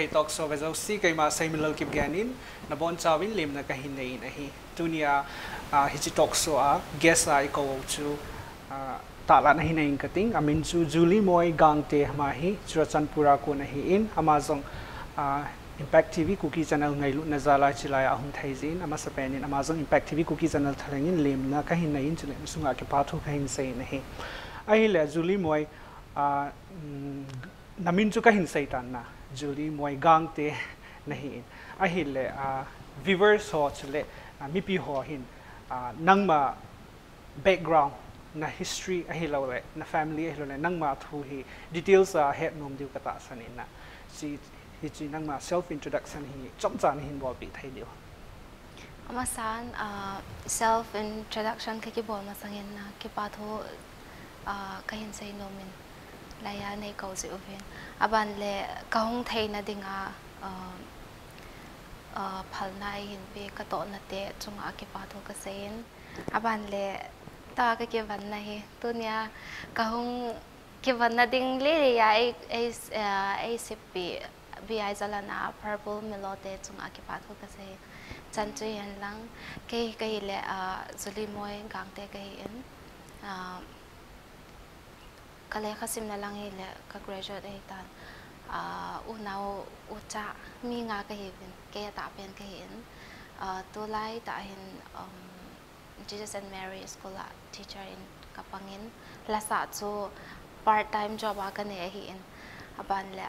thầy talk so với giáo sĩ cái mà xây mình lâu kịp ganin na bon chawin lim na kahin nei na hi tunia hi talk so guest ai ko chu ta la na hi nei kating amin chu Julie moi gang te ma hi Churachandpura ko na hi in Amazon Impact TV cookie channel ngai lu na zala chilai ahum thaizin ama sapenin Amazon Impact TV cookie channel thalengin lim na kahin nei in chile sunga ke pathu kahin sei na hi ai le Julie moi namin chu kahin sei tan na Julie moi gang te na hi in a hi le viewers ho chule mi pi ho hin nangma background na history a hi lo le na family a hi lo le nangma thu hi details head nom diu kata sanin na si hi chi nangma self introduction hi chom chan hin bol pi thai diu ama san self introduction ke ki bol ma sangin na ki pa tho kahin sei nomin laya nei ko si ovin aban le kahong thei na dinga phalnai hin pe ka to na te chunga ki pa tho ka sein aban le ta ka ke van na hi tunia kahong ke van na ding le ya ai sip bi ai zalana purple melote chunga ki pa tho ka sei chan chu yan lang ke le Julie moi gang te ke in kale khasim na lang ile ka graduate ai tan unau ucha mi nga ka hivin ke ta pen ka hin to lai ta hin Jesus and Mary school teacher in Kapangin lasa chu part time job ka ne hi in aban le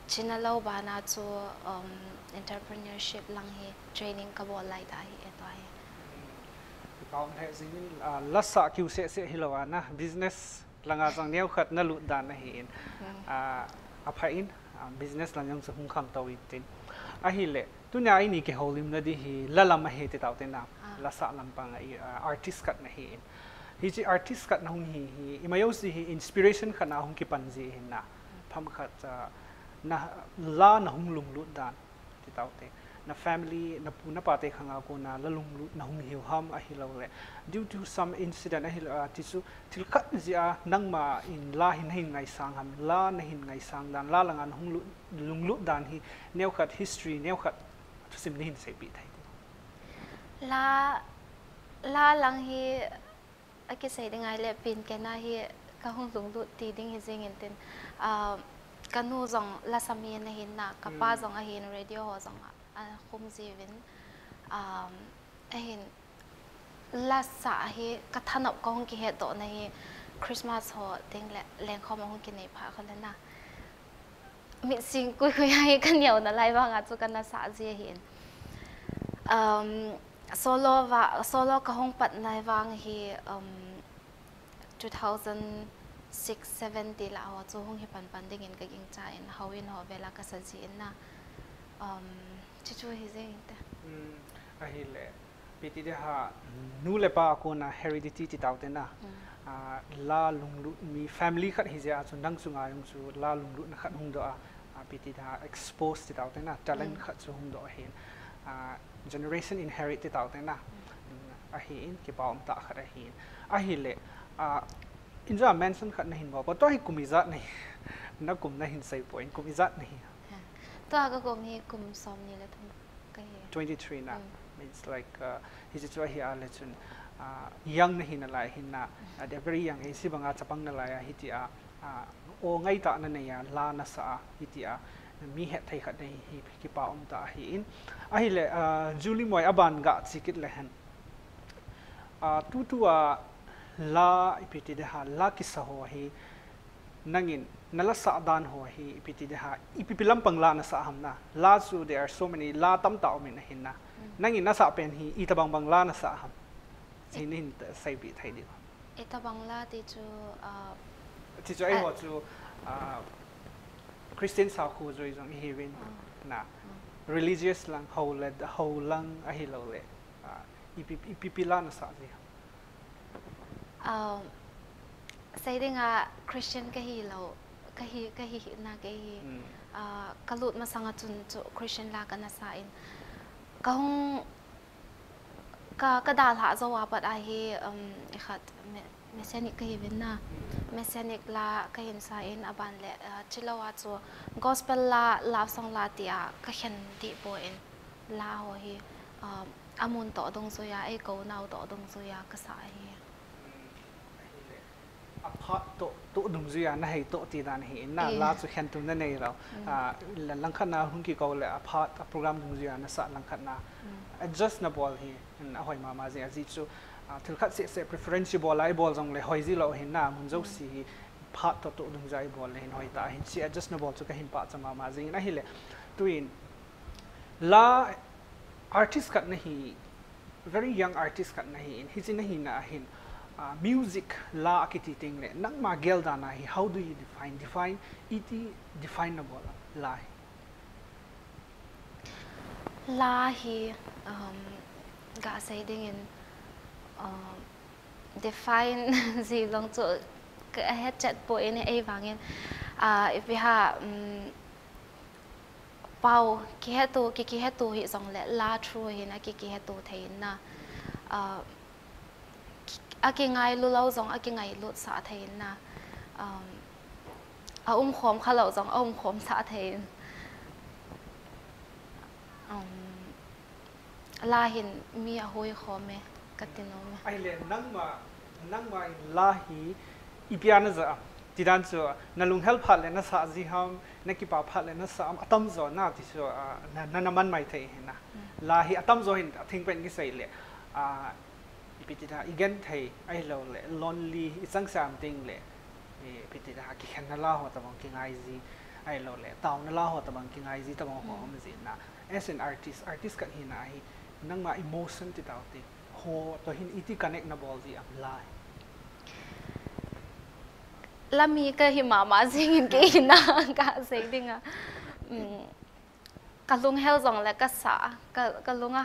chinalo bana chu entrepreneurship lang hi training ka bo lai ta hi eto hi kaun he zin lasa kyu se hilowa na business langa jang neu khat na lu dan na hin apha in business lang jang chung kham tawi tin a hi le tunya ai ni ke holim na di hi lalam he te taw te na lasa lampang ai artist kat na hi hi chi artist kat na hung hi imayo si hi inspiration khat na hung ki panji hin na pham khat na la na hung lung lu dan ti taw te na family na puna pate khanga ko na lalung na hung hiu ham a hilo le due to some incident a hilo tisu tilkhat zia nangma in la hin hin ngai sang ham la na hin ngai sang dan la langan hung lung lu dan hi neu khat history neu khat sim ni hin sei pi thai la lang hi ake sei dingai le pin ke na hi ka hung lung lu ti ding hi jing in tin kanu zong la sami na hin na ka pa zong a hin radio ho zong khum zivin ahin la sa hi ka thanop kong ki he to na hi Christmas ho ting le leng khom hong ki nei pha khala na mi sing kui kui hai kan yau na lai wanga chu kan na sa ji hin solo ka hong pat nai wang hi 2006 7 la ho chu hong hi pan ding in ka ging cha in hawin ho vela ka sa ji in na chu hi zeng ta a hi le piti de ha nu le pa ko na heredity ti taw te na la lung lu mi family khat hi ja chu nang chunga yung chu la lung lu na khat hung do piti da expose ti taw te na talent khat chu hung do hin generation inherit ti taw te na a hi in ki paum ta khat a hi le inja mention khat na hin ba to hi kumizat nei na kum na hin sai point kumizat nei to aga ko ni kum som ni le thum ka hi 23 na means like his is right here lechun young na hin la hin na they very young e sibanga chapang na la ya hitia o ngai ta na ne ya la na sa hitia mi het thai khat nei hi ki pa om ta hi in a hi le Julie moi aban ga chikit le han tu la ipiti de ha la ki sa ho hi nangin nala sa dan ho hi ipiti de ha ipipilam pang la na sa hamna la su there are so many la tam ta min hin na nangin na sa pen hi itabang bang la na sa ham hin sai bi thai di itabang la ti chu ai ho chu Christian sa khu zoi jong hi win na religious lang ho lang a hi lo le ipipila na sa ji sai dinga Christian ka hi lo ka hi na ka hi kalut masanga chun chu Christian la ka na sa in ka hong ka dal ha zo wa pat a hi khat me se ni ka hi win na mechanic la ka hin sa in aban le chilawa chu gospel la love song la tia ka khen ti po in la ho hi amun to dong so ya ai ko nau to dong so ya ka sa hi apart to dum zia na hei to ti dan hi na la chu khen tum na nei ro lang khan na hung ki ko le apart program dum zia na sa lang khan na adjust na ball hi a hoi ma ma zia ji chu thil khat se preference ball ai ball jong le hoi ji lo hin na mun zo si part to dum zai ball le hin hoi ta hin si adjust na ball chu ka hin pa chama ma ji na hi le tuin la artist kat na hi very young artist kat na hi hi ji na hi na hin music la akiti le nang ma gel dana hi how do you define it definable la hi ga say ding in define gì long chu cái hết chat po in ai wangin if we ha pau ki he tu hi zong le la thru hi na ki he tu thein na aki ngai lu lo zong aki ngai lu sa thein na khom kha lo zong khom sa thein la hin mi a hoi khome katino me ai le nang ma la hi ipiana za ti dan chu na lung help phat le na sa ji ham na ki pa phat le na sa atam zo na ti so na man mai thei na la hi atam zo hin thing pen ki sei le ipitida igen thei ai lo le lonely isang sam ting le ipitida ki khan na la ho ta bang ki ngai ji ai lo le taw na la ho ta bang ki ngai ji ta bang ho am ji na as an artist kan hi na hi nang ma emotion ti taw ti ho to hin iti connect na ball ji am lai lami ka hi mama jing ke na ka sei dinga kalung hel zong le ka sa kalunga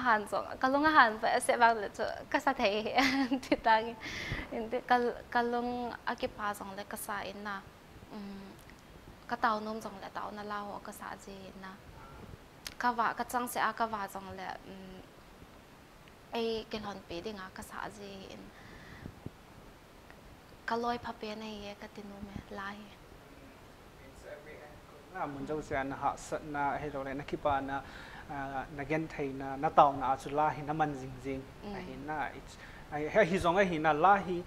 han fa se bang le ka sa thei ti tang in kalung akipa zong le ka sa in na ka taw nom zong le taw na la ho ka sa ji na ka wa ka chang se a ka wa zong le ai ke lon pe dinga ka sa ji in ka loi pha pe nei ka tinu me lai na mun zo se na ha sat na he lo le na ki pa na na gen thei na taw na chu la hi na man jing hi na it's ai hi zong hi na la hi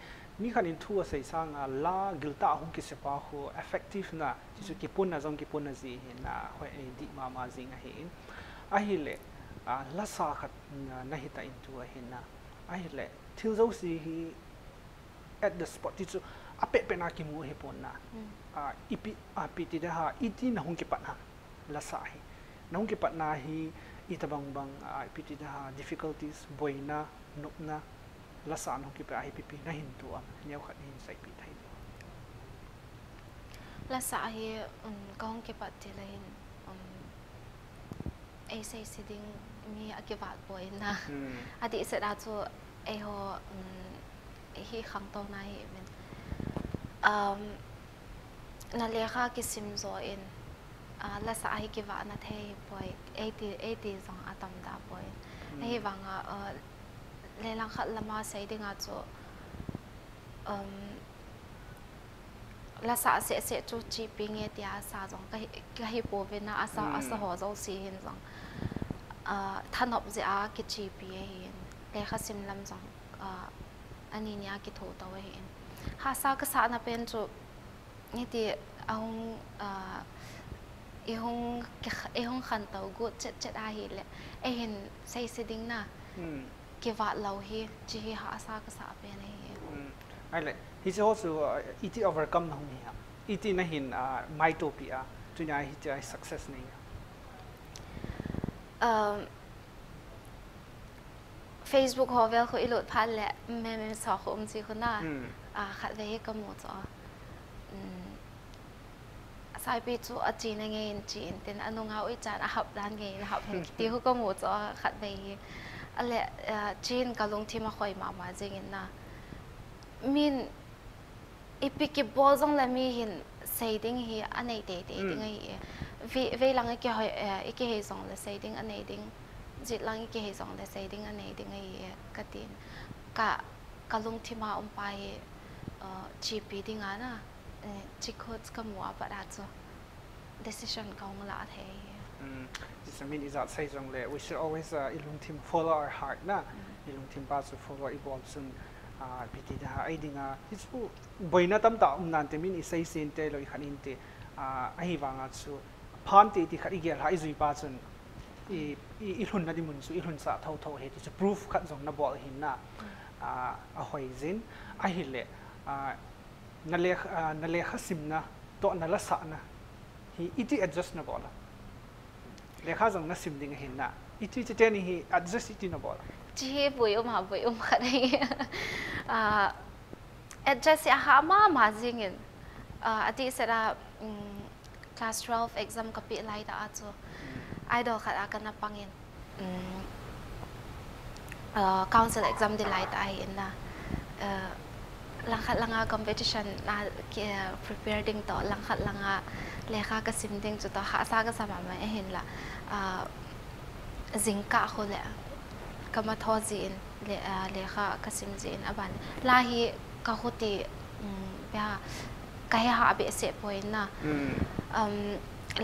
mi khan in thu sei sang la gilta hung ki se pa ho effective na chu ki pun na zong ki pun na ji hi na hoi di ma jing hi a hi le la sa khat na hi ta in tu hi na a hi le thil zo si hi at the spot chu ape pe na ki mu he pon na ipi ti da ha iti na hung ki pat na la sa hi na hung ki pat na hi itabang bang ipi ti da ha difficulties boina nupna la sa hung ki pa hi pi na hin tu am nyau khat hin sai pi thai la sa hi kong ki pat ti lain ai sai siding mi akivat boina adi se da chu ai ho hi khang to na hi men na le kha ki sim zo in la sa hi ki wa na thei poi 80 zong atam da poi hi wanga le lang khat lama sai dinga chu la sa se chu chi pi nge tia sa zong ka hi po ve na asa ho zo si hin zong thanop je a ki chi pi hin le kha sim lam zong ani nya ki tho to we hin ha sa ka sa na pen chu ni ti ihong khan tau gu chet a hi le e hin sai siding na ki wa lo hi chi hi ha sa ka sa pe nei ai le hi so also iti overcome na hung hi iti na hin mytopia tu nya hi chai success nei Facebook ho vel ko ilot phan le me sa khom chi khona khat ve ka mo cho sai pi chu a chi na nge in chin ten anu nga oi chan a hap dan nge la hap hen ti hu ka mo cho khat ve ale chin ka long thi ma khoi ma jing in na min ipiki bozong la mi hin sei ding hi anei te ding hi ve lang ke hoi ke he song la sei ding anei ding jit lang ke he song la sei ding anei ding hi ka tin ka long thi ma pai chi pi ding ana chỉ khốt cái mua bắt đầu cho decision công là thế Just I mean is that say rằng we should always ilung team follow our heart na ilung team pa to follow evolve soon piti da ai dinga hisu boina tam ta nan te min isai sin te loi khanin te ai wanga chu phan te ti khari gel hai zui pa chun i hun na di mun chu i hun sa thau thau he ti proof khat jong na bol hin na a hoi zin a hi le na le khasim na to na la sa na hi iti adjust na bola le kha jong na sim ding hin na iti ti te ni hi adjust iti na bola chỉ buổi khát đấy adjust ya hama mà zingin ati sera class 12 exam kapi lai ta acho idol khat akan na pangin council exam di lai ta ai na lang khat langa competition na prepare ding to lang khat langa lekha ka sim ding chu to ha sa ka sama ma hin la zingka khole kama thozin lekha kasim zin aban lahi ka khuti ya ka ha be se point na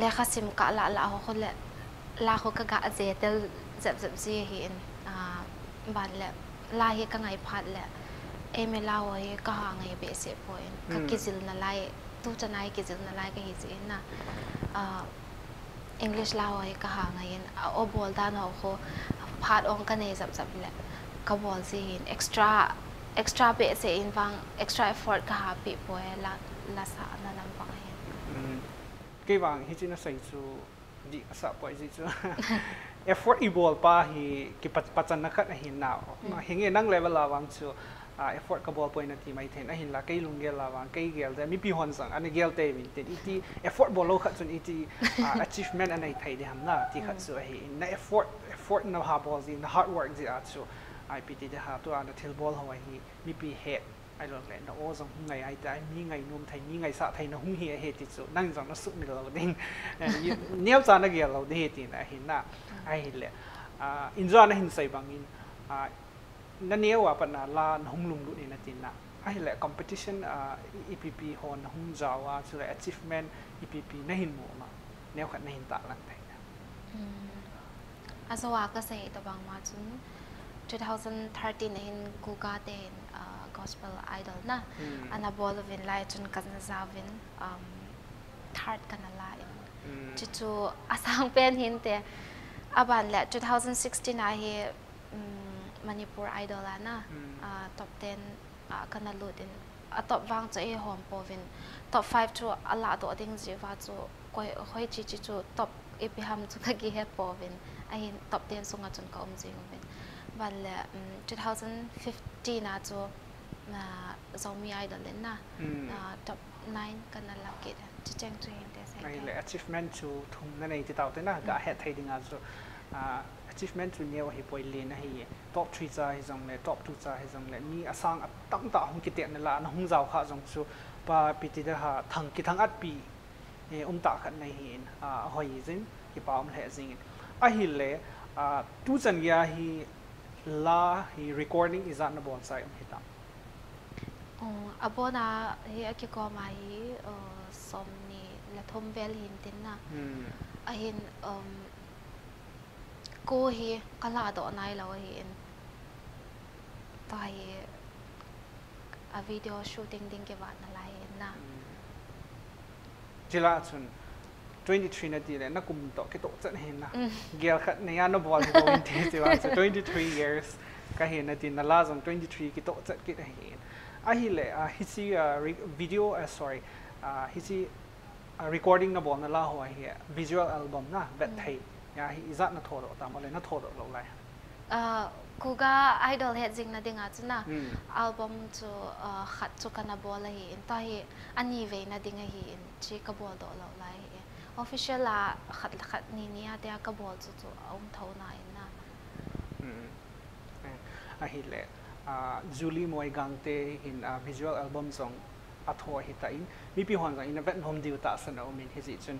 lekha sim ka la ho khole la ho ka ga je tel zap ji hin ban le lahi ka ngai phat le eme la ho ye ka ha ngai be se point ka kizil na lai tu chanai kizil na lai ka hi ji na English la ho ye ka ha ngai o bol da no ho part on ka nei zap le ka bol si extra be se in wang extra effort ka ha pi po la sa na lam pang hin ke wang hi china sai chu di sa po ji chu effort i bol pa hi ki pachan na khat hin na ma hinge nang level la wang chu effort ka bol point na ti mai then a hin la kai lung gel la wang kai gel da mi pi hon sang ani gel te min te ti effort bol lo khat chun iti achievement anai thai de ham na ti khat chu hi na effort na ha ball in the hard work ji at so IPT de ha to an thil ball hawa hi mi pi he I don't let no ozong ngai ai tai mi ngai nom thai mi ngai sa thai na hung he ti chu nang jong na su mi lo ding neu cha na gel lo de ti na hin na ai hi le inja na hin sai bangin na neu wa pa na la hung lung lu ni na tin na ai le competition EPP hon hung jawa chu le achievement EPP na hin mo ma neu khat na hin ta lang thai na asawa ka sai to bang ma chun 2013 in Kuga ten gospel idol na ana bol of in lai chun kan zavin third kana la in chu asang pen hin te aban le 2016 a hi Manipur idol na top 10 kana ludin a top wang che hom povin top 5 chu ala to ding ji wa chu koi hoi chi chu top epiham chu ka gi he povin ai top 10 sunga chun ka jing vin ban le 2015 na chu zomi idol na top 9 kana la ke chi chang chu hin te sai ai le achievement chu thum na nei ti tau te na ga he thai ding a chu achievement chu neu hi poi le na hi top 3 cha hi jong le top 2 cha hi jong le ni asang tam ta hung ki te na la na hung jaw kha jong chu pa piti da ha thang ki thang at pi ta khat nei hin hoi jin ki paum le jing a hi le tu chan ya hi la hi recording is on the bonsai hita abona hi akiko mai somni la thom vel hin tin na a hin ko hi kala do nai lo hi in tai a video shooting ding ke wat na lai na chila chun 23 na ti le na kum to ke to chan hin na gel khat ne ya no bol hi go in te ti wa 23 years ka hin na ti na la jong 23 ki to chat ki hin a hi le hi si video sorry hi si recording na bol na la ho hi visual album na bet thai ya hi izat na thoro ta ma le na thoro lo lai kuga idol het jing na dinga chuna album chu khat chu kana bol hi in ta hi ani ve na dinga hi in chi ka bol do lo lai official la khat ni nia te ka bol chu thau na in na a hi le Julie moi gang te in visual album song atho hi ta in mi pi hon in event home deal ta san o min hi ji chun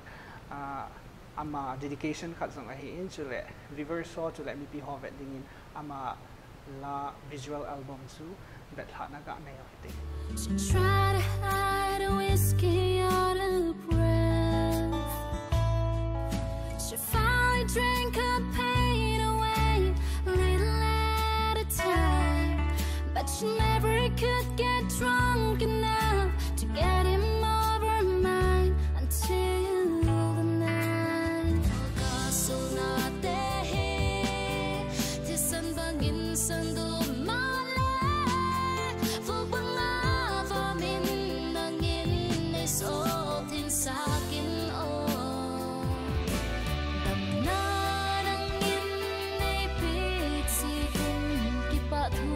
ama dedication khat song a hi in chu le reverse so chu le mi pi ho vet ding in ama la visual album chu bet ha na ga nei hi te She tried to hide a whiskey out of breath. She finally drank her pain away, little at a time. But she never could get drunk enough to get him over her mind until the night. Castle not there, the sun bangin sun do male. For banga for min bangin is all tin sakin oh. Dam na nangin ay pixi kin kipatu.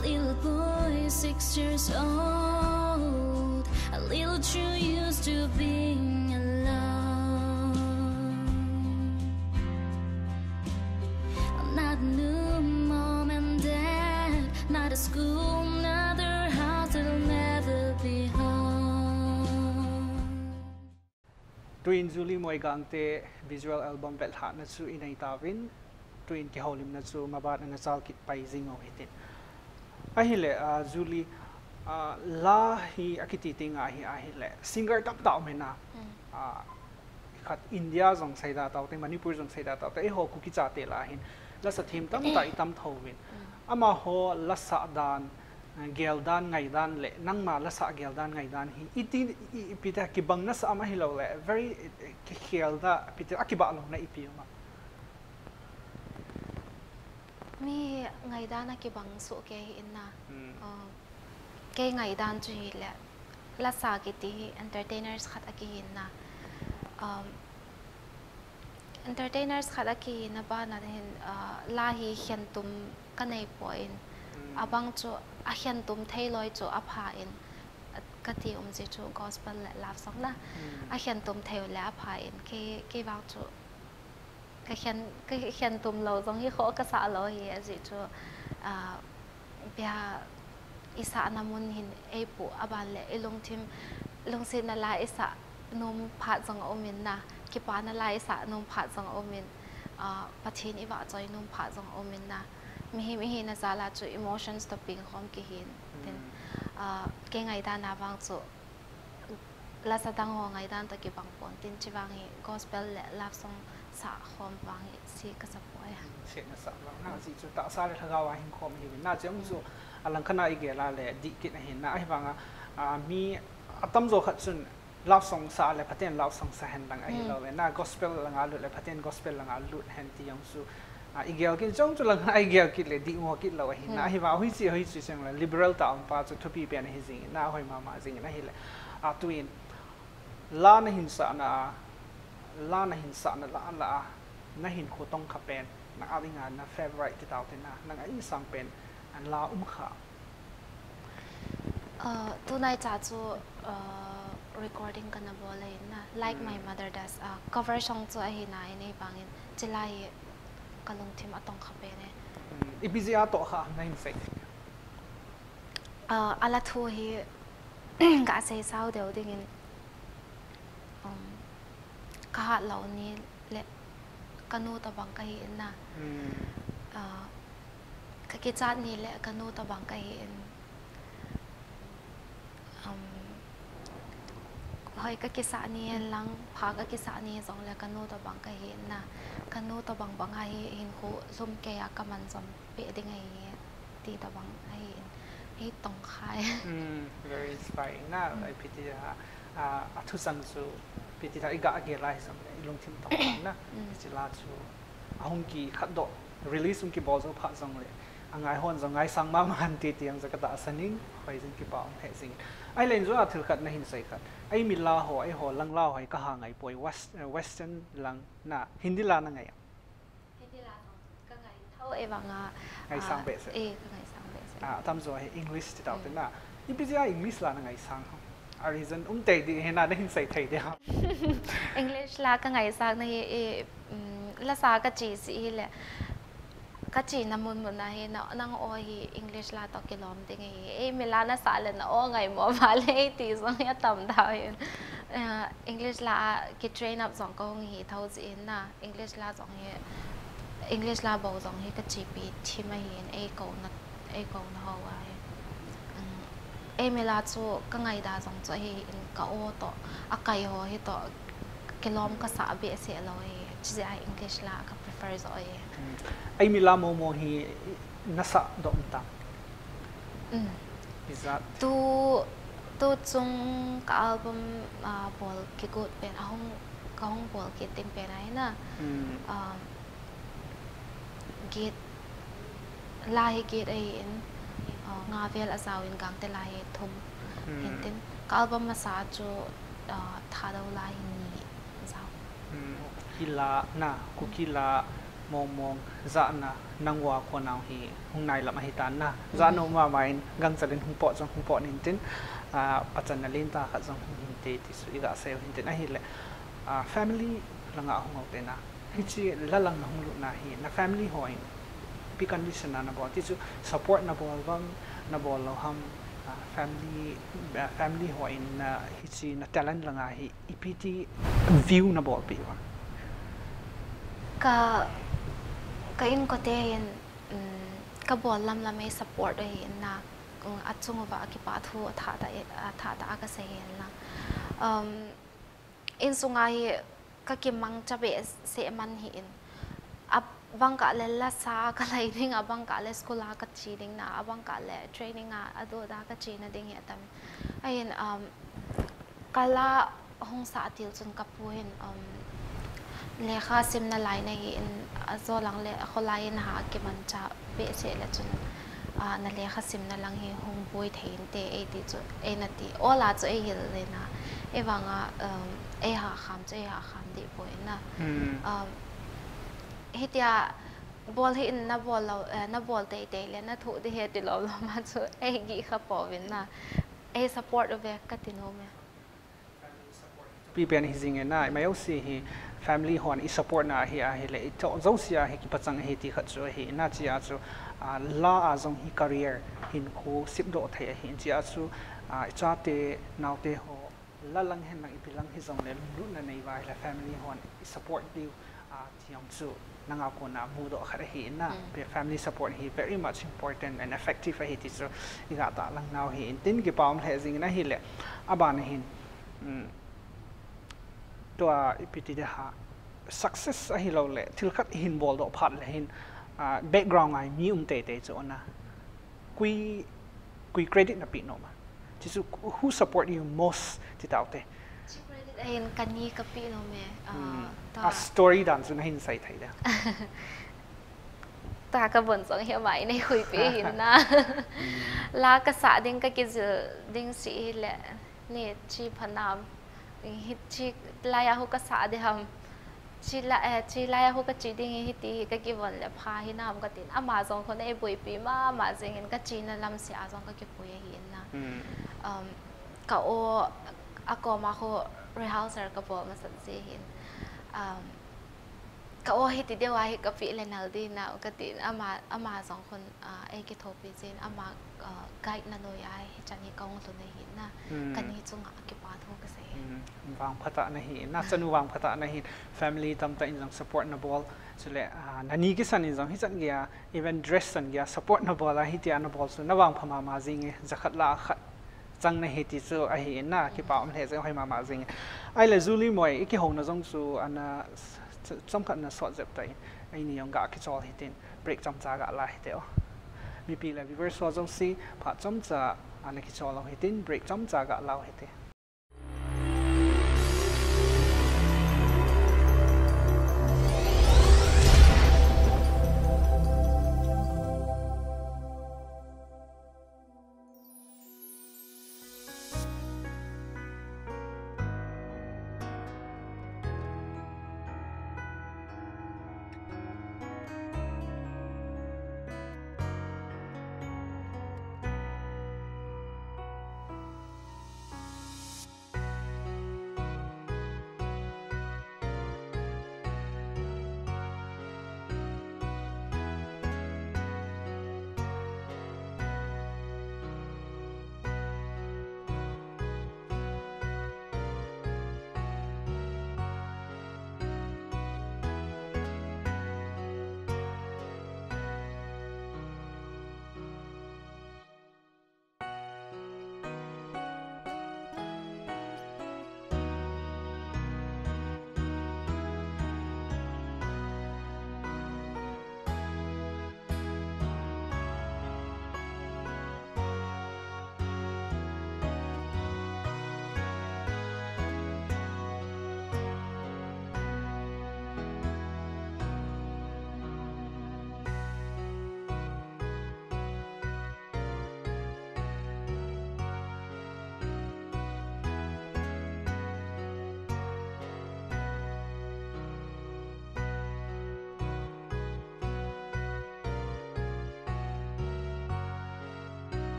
Little boy, 6 years old, a little true used to being alone. Not a new mom and dad, not a school, another house that'll never be home. twin Julie moi gang te visual album bel ha na chu inai tawin twin ki holim na chu mabat na chal kit pai jing o hitin a hi le Julie la hi akiti tinga hi a hi le singer tam taw me na khat India jong saida taw te Manipur jong saida taw te ho ku ki cha te la hin la sa thim tam ta itam thowin ama ho la sa dan gel dan ngai dan le nang ma la sa gel dan ngai dan hi iti pita ki bang na sa ama hi lo le very ki gel da pita akiba lo na ipi ma mi ngai dan ki bang su ke in na ke ngai dan chu hi le la sa ki ti entertainers khat aki hin na entertainers khat aki na ba na hin la hi hian tum ka nei point abang chu a hian tum thei loi chu a pha in ka ti ji chu gospel le love song na a hian tum thei le a pha in ke wa chu ka hian tum lo jong hi kho ka sa lo hi a ji chu bia isa namun hin e pu aban le elong thim long sin na la isa nom pha jong omin na ki pa na la isa nom pha jong omin pathin iwa choi nom pha jong omin na mi na zala chu emotions to ping khom ki hin tin ke ngai da na wang chu la sa dang ho ngai dan ta ki bang pon tin chi wang hi gospel le love song sa khom wang hi si ka sa poi se na sa la na si chu ta sa le thaga wa hin khom hi na chem chu alang khana i ge la le di ki na hin na ai wanga mi atam zo khat chun love song sa le paten love song sa hen lang ai lo le na gospel langa lu le paten gospel langa lu hen ti yang su igel kin chong chu lang ai gel kit le di mo kit lo hi na hi wa hui chi seng la liberal ta on pa chu thopi pen hi jing na hoi ma jing na hi le twin la na hin sa na la na hin ko tong kha pen na alinga na favorite ti taw te na nang ai sang pen an la kha tu nai cha chu recording kana bole na like my mother does cover song chu a hi na nei bangin chilai kalung thim atong khape ne ibizia to kha nine say ala thu hi ga sei sau deu ding in ka lo ni le kanu ta bang ka hi na ka ki chat ni le kanu ta bang ka hi in hoi ka ki sa ni lang pha ka ki sa ni zong le kanu ta bang ka hi na kanu ta bang bang ai hin khu zum ke ya ka man zom pe ding ai ti ta bang ai hi tong khai very inspiring na ai piti thu sang su piti ta iga age lai sam ilung thim tong na chi la chu ahung ki khat do release um ki bo zo pha zong le angai hon zong ngai sang ma man ti tiang za ka ta saning khoi jin ki pa he sing ai len zo athil khat na hin sai khat ai mi la ho ai ho lang la hoi ka ha ngai poi western lang na hindi la na ngai hindi la ka ngai thau e wanga ngai sang be se ka ngai sang be se tam zo he english ti ta te na ipizia english la na ngai sang reason tệ đi hay là đến say thấy đấy ha English là cái ngày sáng này là sao cái chỉ gì là cái chỉ nằm muốn này nó năng oi English là tao cái lom tiếng ấy mình là nó sai là nó ngày mua vào lấy thì xong cái tầm đào English là cái train up giống câu gì thâu gì na English là giống như English là bảo giống như cái chỉ bị thì mà hiện ai câu nó hậu ai mình là chỗ cái ngày đó giống cho hi cái ô tô cái hồ hi to cái lom cái xã bị sẽ rồi chỉ là English là cái prefer rồi ai mi la mo hi nasa dom ta is that tu chung cái album ball cái good bên không ball cái tiếng bên này na get lai get ai nga vel azaw in gang te lai thum hintin ka album ma sa chu tha do lai ni zaw kila na kukila mong za na nangwa ko naw hi hung nai lam hi tan na za no ma main gang chalin hung po nin tin pachan na lin ta kha jong hin te ti su iga se hin tin a hi le family langa hung te na hi chi lalang na hung lu na hi na family hoin pi condition na bo ti chu support na bol bang na bol lo ham family hoin na hi chi na talent langa hi ipt view na bol pi wa ka in ko te hin ka bol lam mai support ai na achung wa ki pa thu tha da ka se hin na in sunga hi ka ki mang cha be se man hi in abang ka le la sa ka lai ding abang ka le school ka chi ding na abang ka le training ado da ka chi na ding ya tam ayin kala hong sa til chun ka puin le kha sim na lai na hi in azo lang le kho lai na ha ki man cha be se le chun na le kha sim na lang hi hong boi thein te e ti chu e na ti ola chu e hil le na e wanga e ha kham che ha kham di boi na hitia ball hi in na ball te le na thu de he ti lo ma chu e gi kha po win na e support of ka ti no me pi pen hi zing na mai au si hi family hon I support na hi a hi le I to zo sia hi ki pachang hi ti kha chu hi na chi a chu la a zong hi career hin ko sip do the hi chi a chu cha te naw te ho la lang hen na ipilang hi zong le lu na nei vai la family hon I support you tiang chu nanga ko na mu do khare hi na family support hi very much important and effective hi ti chu iga ta lang naw hi tin ki paum the jing na hi le aban hin to ipiti de ha success a hi lo le thil khat hin bol do phat le hin background ai mi te chu na kui credit na pi no ma chi chu who support you most ti tau te ayin kani ka pi no me a story dan chu na hin sai thai da ta ka bon song he mai nei khui pe hin na la ka sa ding ka ki ding si le ne chi phanam hit chi la ya hu ka sa de ham chi la ya hu ka chi ding hi ti ka ki bon le pha hi nam ka tin ama zong khon ei boi pi ma jing in ka chi na lam si a zong ka ki pui hi na ka o ako ma ko rehearsal ka po ma san si hin ka o hi ti de wa hi ka pi le nal di na ka tin ama zong khon ei ki thopi jin ama guide na no ya hi chan hi kong tu nei hin na kan hi chung ki pa tho ka se wang phata na hi na chanu wang phata na hi family tam ta in jong support na bol chule nani ki san in jong hi chan gya even dress san gya support na bol hi ti na bol su na wang phama ma jing zakhat la khat chang na hi ti chu a hi na ki pa am the je hoi ma jing ai le zuli moi ki ho na jong su ana chom khat na so jep tai ai ni yong ga ki chol hi tin break chom cha ga la hi te o mi pi la viewers so jong si pha chom cha ana ki chol hi tin break chom cha ga la hi te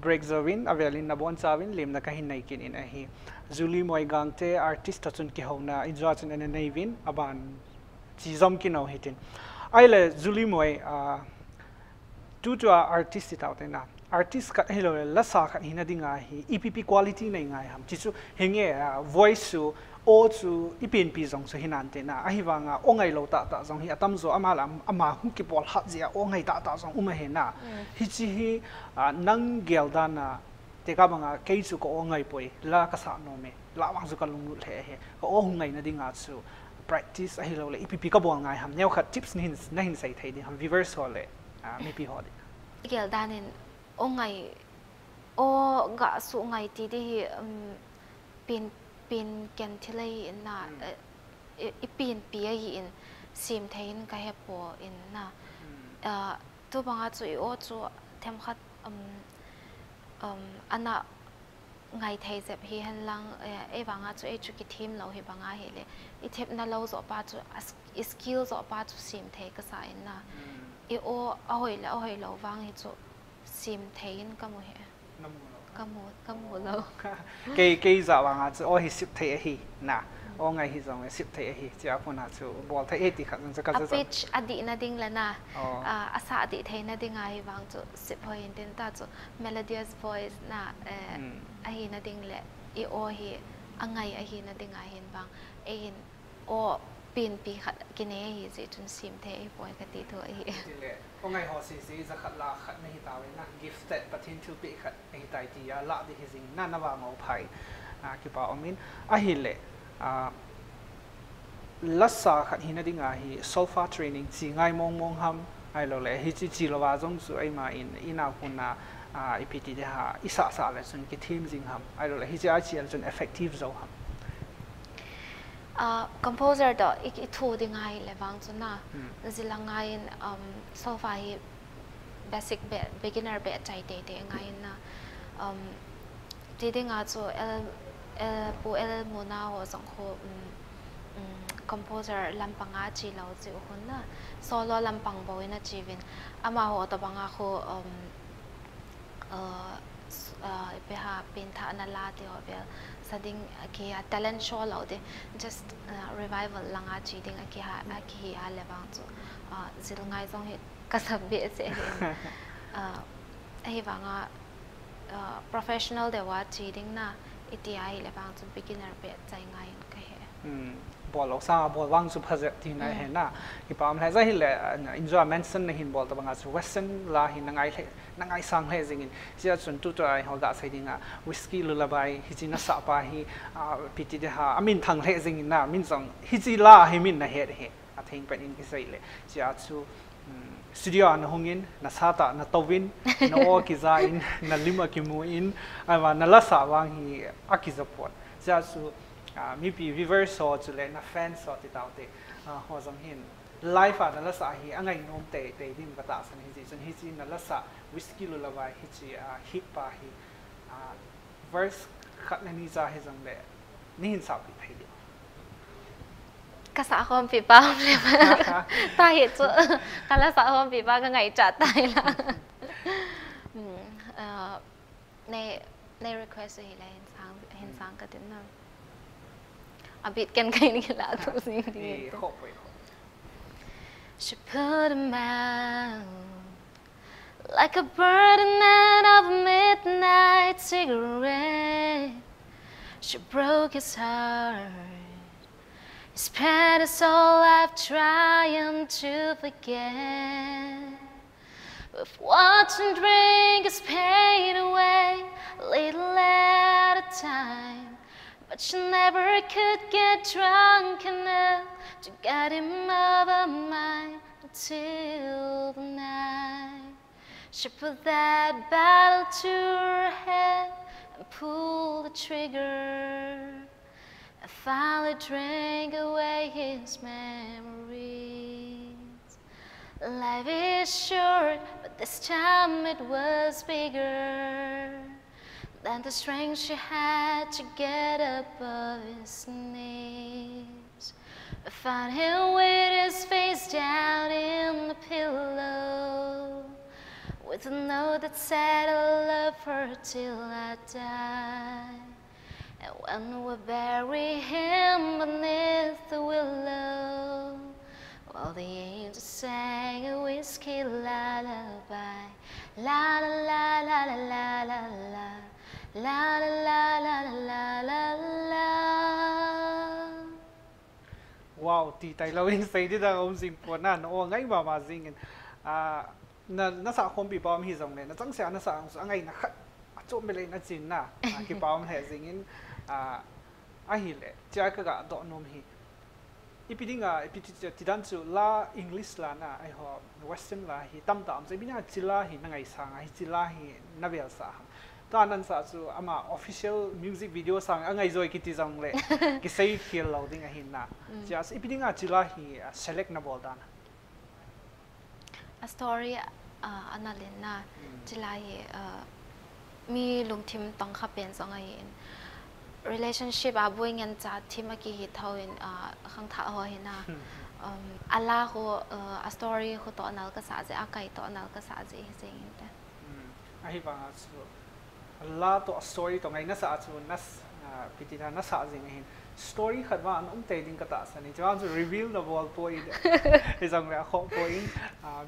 break zawin avelin na bon chawin lim na kahin nei kin in a hi Julie moi gang te artist ta chun ki hona inja chun en neivin aban chi zom ki no hitin ai le Julie moi tu tu artist ta te na artist ka hello la sa kha hina dinga hi EPP quality nei ngai ham chi chu henge voice su o chu ipin pi zong so hinan te na ahi wanga ongai lo ta ta zong hi atam zo amala ama hu ki pol hat zia ongai ta ta zong uma he na hi chi hi nang gel da na te ka banga ke chu ko ongai poi la ka sa no me la wang zu ka lung lu the he ko o hungai na dinga chu practice ahi lo le EPP ka bol ngai ham neu khat tips na hin sai thai di ham viewers ho le mi pi ho di gel danin ongai o ga su ngai ti di pin ken thilai in na ipin pi ai in sim thein ka he po in na tu banga chu o chu them khat ana ngai thei zep hi han lang e banga chu e chu ki thim lo hi banga he le I thep na lo zo pa chu skill zo pa chu sim thei ka sa in na e o ahoi lo wang hi chu sim thein ka mu he kamu lo ke za wanga chu o hi sip thei hi na o ngai hi zong sip thei hi cha phona chu bol thei ti khat chu ka za pitch adi na ding lana asa adi thei na ding ai wang chu sip hoi den ta chu melodious voice na a hi na ding le I o hi angai a hi na ding ai hin bang e hin o pin pi khat kine hi je chun sim thei poi ka ti tho hi o ngai ho si za khat la khat na hi ta we na gifted pathin thu pi khat hi tai ti ya la di hi jing na na wa mo phai ki pa omin a hi le lassa khat hi na dinga hi solfa training chi ngai mong ham ai lo le hi chi lo wa jong su ai ma in ina kuna IPT de ha isa sa le sun ki theme jing ham ai lo le hi chi chun effective zo ham composer do ik thu ding ai le wang chu na zilangai in solfa hi basic beginner be chai te ngai na ti ding a chu el mona ho song ho composer lampanga chi lo chi hun na solo lampang boy na chi win ama ho to banga kho pe ha pin tha na la te ho bel sading ki talent show lo de just revival langa chi ding ki ha le bang chu zil ngai zong he ka sab be se he wanga professional de wa chi ding na ITI le bang chu beginner be chai ngai ka he bol lo sa bol wang su phazet ti na he na ki pam la za hi le enjoy mention na hin bol ta banga chu western la hin na ngai sang he jing in sia chun tu ai ho ga sai dinga whiskey lullaby hi chi na sa pa hi piti de ha amin thang he jing in na min song hi chi la hi min na he a thing pen in ki sai le sia chu studio na hongin na sata na towin na o ki za in na lima ki mu in ama na la sa wang hi akizapot sia chu mi pi viewers so chu le na fans so ti tau te ho zong hin live na la sa hi angai nom te dim ka ta san hi chi chun hi chi na la sa whiskey lullaby hi chi hit pa hi verse khat na ni za hi zong le ni hin sa pi thai di ka sa khom pi pa le ta hi chu ka la sa khom pi pa ka ngai cha tai la ne request hi la hin sang ka tin na a bit can kind of la to sing the she put him out like a burden out of a midnight cigarette. She broke his heart. He spent his whole life trying to forget. With watch and drink his pain away, a little at a time. But she never could get drunk enough to get him off her mind until the night. She put that bottle to her head and pulled the trigger. And finally drank away his memories. Life is short, but this time it was bigger than the strength she had to get above his knees. I found him with his face down in the pillow, with a note that said I'll love her till I die. And when we bury him beneath the willow, while the angels sang a whiskey lullaby, la la la la la la la la, la la la la la la la. Wow, ti tay lâu in say đi đâu ông dinh của nàn ô ngay mà dinh nó sợ không bị bom hi dòng này nó chẳng sẽ nó sợ ngay nó khát chỗ bên này nó chín na cái bom hệ dinh in ai hi lệ chỉ cái gã đọ nôm hi ipi dan chu la English la na ai ho Western la hi tam tam sai bina chila hi na ngai sang ai chila hi na vel sa ta nan sa chu ama official music video sang ngai zoi kiti jong le ki sei khil lo ding a hin na just ipi dinga chila hi select na bol dan a story analin na chila hi mi lung thim tong kha pen song ai relationship a boy ngan cha thima ki hi thawin khang tha ho hi na ala ho a story ho to anal ka sa je a kai to anal ka sa je sing ta a hi bang chu la to story to ngai na sa chu nas piti na sa jing hin story khat wa an te ding ka ta sa ni jang chu reveal the wall point e jang la kho point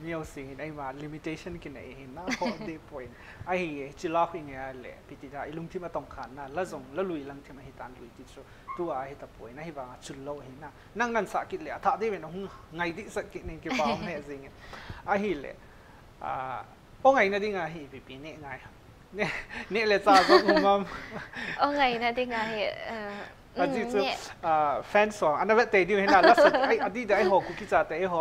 miao sing ai ma limitation ki nei hin na kho de point ai hi chila khi nge le piti da ilung thima tong khan na la jong la lui lang thima hi tan lui ti chu tu a hi ta point na hi ba chul lo hin na nang nan sa ki le tha de ben hung ngai di sa ki ning ki pa ne jing ai hi le o ngai na ding a hi pi pi ne ngai ne le cha zo umam o ngai na ding a hi Adi tu fan song, anda vet tadi ni na last adi dah ho cookie zat ho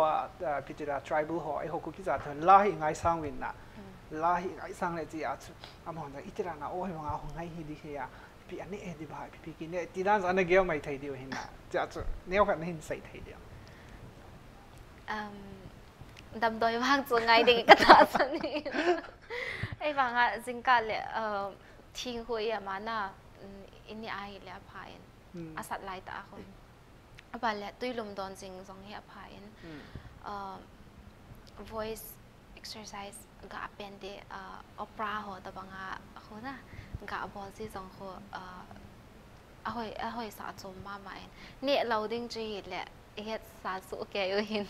pitira tribal ho ho cookie zat lahi ngai sang win na lahi ngai sang le ji a chu amon da itira na o nga ho ngai hi di he ya pi ane e di ba pi ki ne ti dan ana gel mai thai di hin na cha chu neo khat hin sai thai di đầm đôi vang chu ngai ding ka ta san ni ai vang a jingka le thing hui ya mana ini ai le phain asat lai ta khon aba le tuilum don jing jong hi phain voice exercise ga pen de opera ho ta banga khona ga bol ji jong ho ahoi sa chom ma mai ne loading ji le het sa su ke yo hin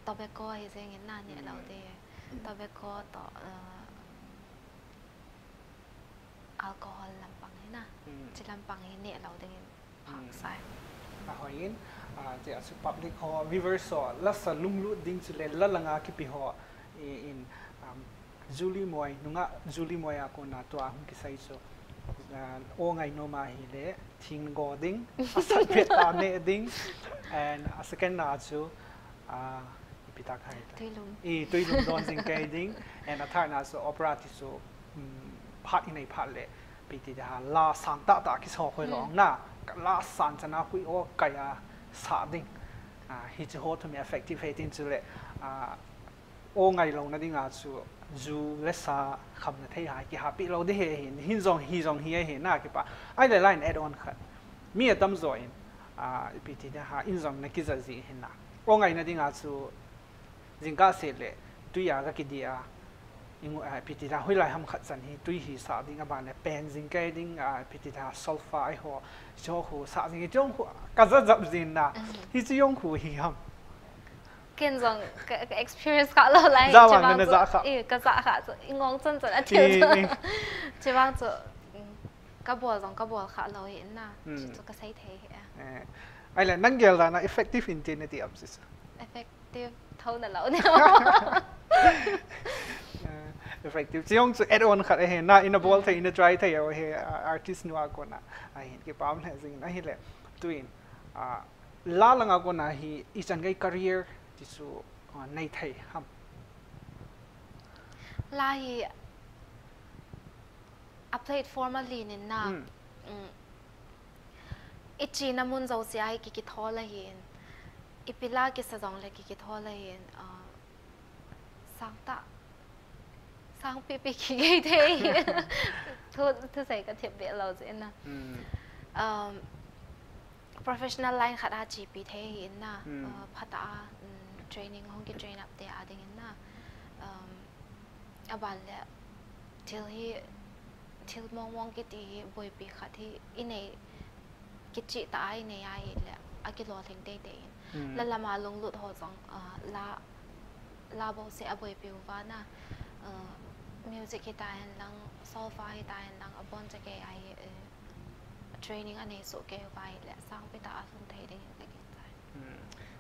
tobacco hi jeng na ne laude tobacco to alcohol lampang na chỉ lampang ini lau dengan phang sai hoin je asu public ho reverse ho la sa lunglu ding chule la langa ki pi ho in Julie Moy nunga Julie Moy ako na to ang kisay so o ngai no ma hi le thing go ding asat pet ta ne ding and a second na chu ipita khai tuilum don jing kai ding and a third na so opera ti so phát in này phát lệ bị thì là sáng tạo ta cái số khối lòng na là sáng cho nó khối ô cái sáng định hi chỉ hốt thì effective hay tin chứ lệ ô ngày lâu nó đi ngã chú dù lẽ sa khăm nó thấy cái happy lâu đi hè hin zong hi na cái ba ai lại line add on khát mi ở tâm rồi bị thì in zong nó cái gì hin na ô ngày nó đi ngã chú riêng cá sệt lệ tuy cái gì piti da hui lai ham khat chan hi tui hi sa ding aba ne pen jing kai ding piti da sulfa ai ho cho khu sa jing jong khu ka za zap jin na hi chi yong khu hi ham ken jong cái experience ka lo lai za wang na za kha ka za kha ngong chen chen a thiu chi wang chu ka bol kha lo hin na chu ka sai the ai la nang gel da na effective intensity am sis effective thau na lo ne effective chiong chu add on khat he na in a ball thai in a try thai he artist nu ko na ai ke pam le jing na hi le tuin la langa ko na hi isan gai career ti su nei thai ham la hi applied formally ni na ichi na mun zo si ai ki thol la hin ipila ki sa jong le ki thol la hin sang ta sang pi ki gai the thu sai ka thep be lo je na professional line khat a chi pi the hin na phata training hong ki train up te ading na aban le til mong ki ti boy pi khat hi inei ki chi ta ai nei ai le akilo thing te te la lama long lut ho jong la bo se aboy pi wa na music hi ta hen lang solfa hi ta hen lang abon che ke ai training ane so ke vai le sang pe ta asung thei ding ke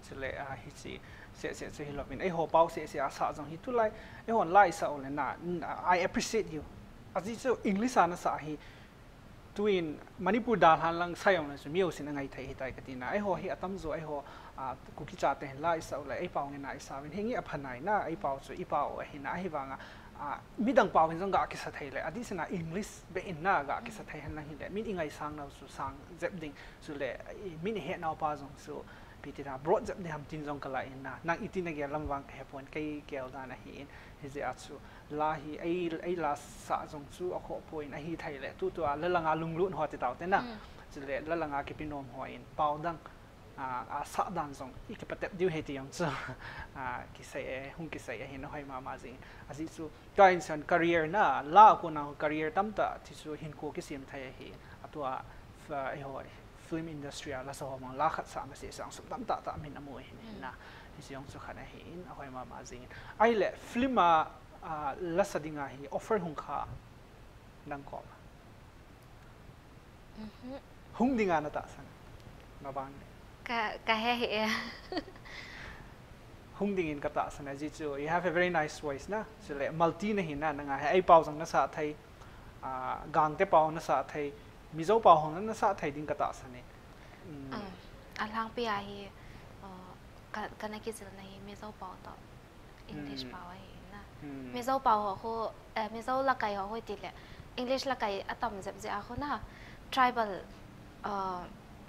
sẽ lệ hi chỉ sẽ hiểu mình ấy hồ bao sẽ sợ rằng hi tu lại ấy hòn lại sợ là na I appreciate you azi so English ana sa hi tuin Manipur dal han lang sayong na sumiyo sin ngai thai hitai katina ai ho hi atam zo ai ho kuki cha te lai sa la ai pau na isa win hingi aphanai na ai pau so i pau hi na hi wanga midang pau hin ga ki sa thai le adi sina English be in na ga ki sa thai han lang hi le min ingai sang na su sang zep ding su le min he na pa zong so pitira broad zep de ham tin zong kala in na nang itina ge lamwang he pon kai kel da na hi in hi ze atsu la hi ai la sa zong chu a kho point a hi thai le tu la langa lung lut ho ti taw te na chu le la langa ki pinom ho in pau dang sa dan zong I ki patep diu he ti yong chu ki sai hung ki sai hin hoi ma jing azi chu kain san career na la ko na career tam ta ti chu hin ko ki sim thai hi atua ai hoi film industry la so mang la khat sa ma se sang sum tam ta min amoi hin na hi siong chu khana hi in hoi ma jing ai le film la sadinga hi offer hung kha nang ko hung dinga na ta san ma bang ka he hung dingin ka ta san ji chu you have a very nice voice na so le multi na hin na nga ai pau jang na sa thai gang te pau na sa thai mizo pau hong na sa thai ding ka ta san ne alang pi a hi ka na ki zil na hi mizo pau to English pau hi mizo pau ho mizo la kai ho ti le English la kai atam zep ze a ho na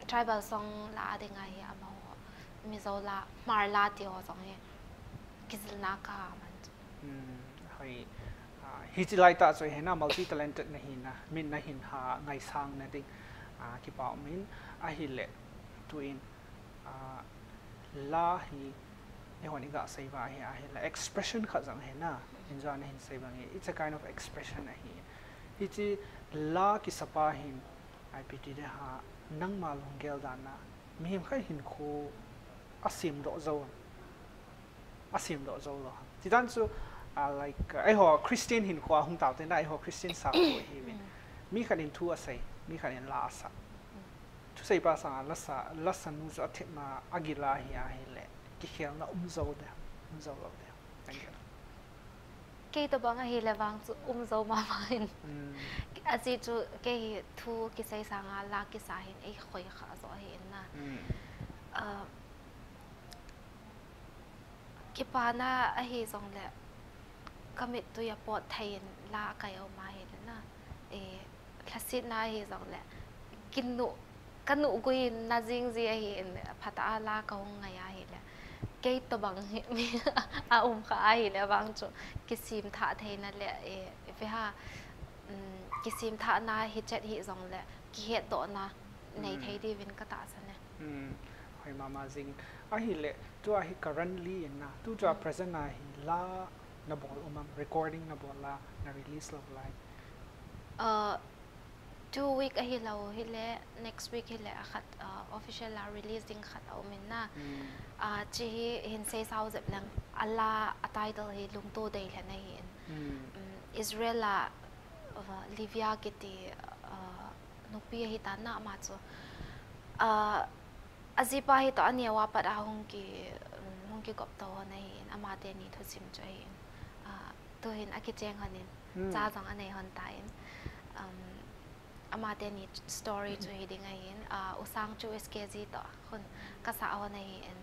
tribal song la de ngai ya ma ho mizo la mar la ti ho song he kizil na ka man hoi hi chi lai ta choi he na multi talented na hin na min na hin ha ngai sang na ding ki pau min a hi le tuin la hi e honi ga sai ba hi a hi la expression kha jang he na injan hin sai bang it's a kind of expression na hi hi chi la ki sapa hin IPT de ha nang ma long gel dan na mi khai hin kho asim do zo lo ti dan chu like ai ho Christian hin kho hung taw te na ai ho Christian sa ko hi mi khalin thu asai mi khalin la asa thu sai pa sa la sa nu zo the ma agila hi a hi le ki khel na zo lo de thank you ke to bang hi le wang chu zo ma hin azi chu ke hi thu ki sai sanga la ki sa hin ei khoi kha zo hin na ki pa na a hi zong le commit to ya pot thain la kai au ma hin na klasit na hi zong le kanu gui na jing ji hi phata la ka hong nga ya hi le ke to bang mi a kha hi le wang chu ki sim tha thein na le fe ha ki sim tha na hi chat hi zong le ki he to na nei thei di vin ka ta san ne hoi mama jing a hi le tu a hi currently na tu cha present na hi la na bol recording na bol la na release lo lai 2 week a hi lo hi le next week hi le a khat official la release ding khat au min na chi hin se sau zep lang alla a title hi lung to dei le na hi Israel la Livia kiti nupi hi ta na ma chu azipa hi to ania wa pa hong ki kop to na hi ama te ni thu sim chai to hin a ki cheng hanin cha jang anei hon tain ama te ni story chu hi ding ai in usang chu skg to khun ka sa aw nei en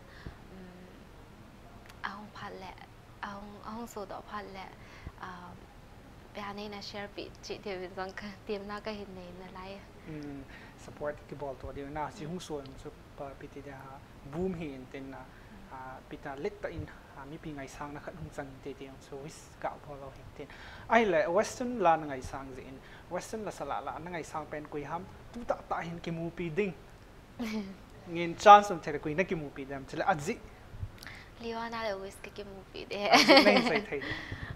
ahong phal le ahong so do phal le bây giờ na share bị chị thì rằng tìm na cái hình này là lại support cái ball to điều na si hung suan so pa piti da boom hin ten na pita let ta in mi pi ngai sang na khat hung chang te te so wis ka pho lo hin ten ai le western la na ngai sang zin western la sala la na ngai sang pen koi ham tu ta hin ki mu pi ding ngin chance um the koi na ki mu pi dam chela adzi Liwana Lewis cái movie đấy Nên sai thấy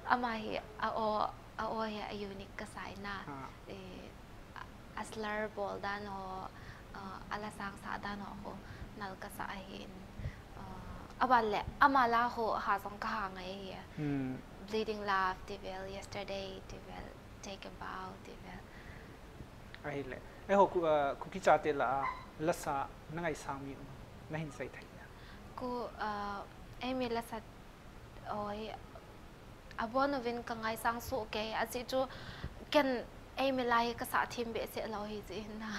ama hi a o hi unique ka sai na aslar bol dan ho ala sang sa dan ho nal ka sa hin aban le amala ho ha song ka ha ngai hi bleeding love devel yesterday devel take a bow devel ai le ai ho ku ki cha te la la sa na ngai sang mi na hin sai thấy ku ai mi la sa oi abonovin ka ngai sang su ke asi chu ken ai mi lai ka sa thim be se lo hi ji na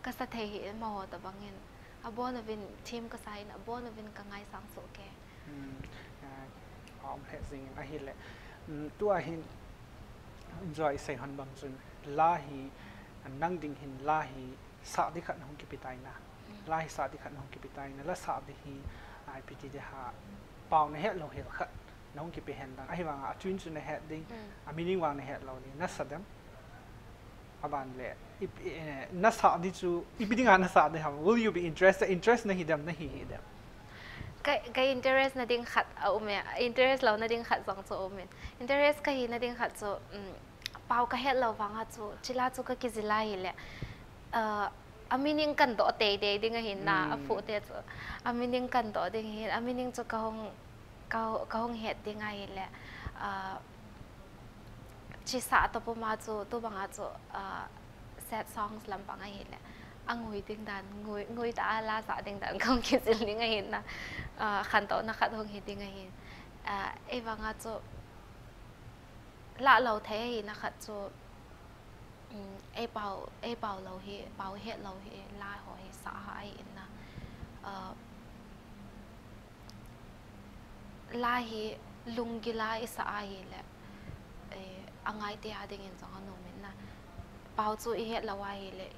ka sa the hi ma ho ta bangin abonovin thim ka sai na abonovin ka ngai sang su ke om he sing a hi le tu a hin enjoy sai han bang chun la hi nang ding hin la hi sa di khat hong ki pitai na la hi sa di khat hong ki pitai na la sa di hi ai piti de ha pau na he lo he khat nong ki pe hen dang ai wang a chun chun na he ding a meaning wang na he lo ni na sadam aban le na sa di chu ipiding na sa de ha will you be interest na hi dam na hi dam cái interest na ding khat a ume interest lo na ding khat song cho ume interest ka hi na ding khat cho pau ka het lo wang ha chu chila chu ka ki zila hi le a meaning kan do te de ding hin na a fu te chu a meaning kan do ding hin a meaning chu ka hong het ding ai le chi sa to po ma chu to bang a chu sad songs lam bang ai le angui ding dan ngui ta la sa ding dan không ki zil ding hin na khan to na khat hong hi ding hin e wanga chu la lo the hi na khat chu e pau lo hi pau het lo hi la ho hi sa hai na la hi lungi la isa ai le angai te ading in song no men na pau chu i het la wa hi le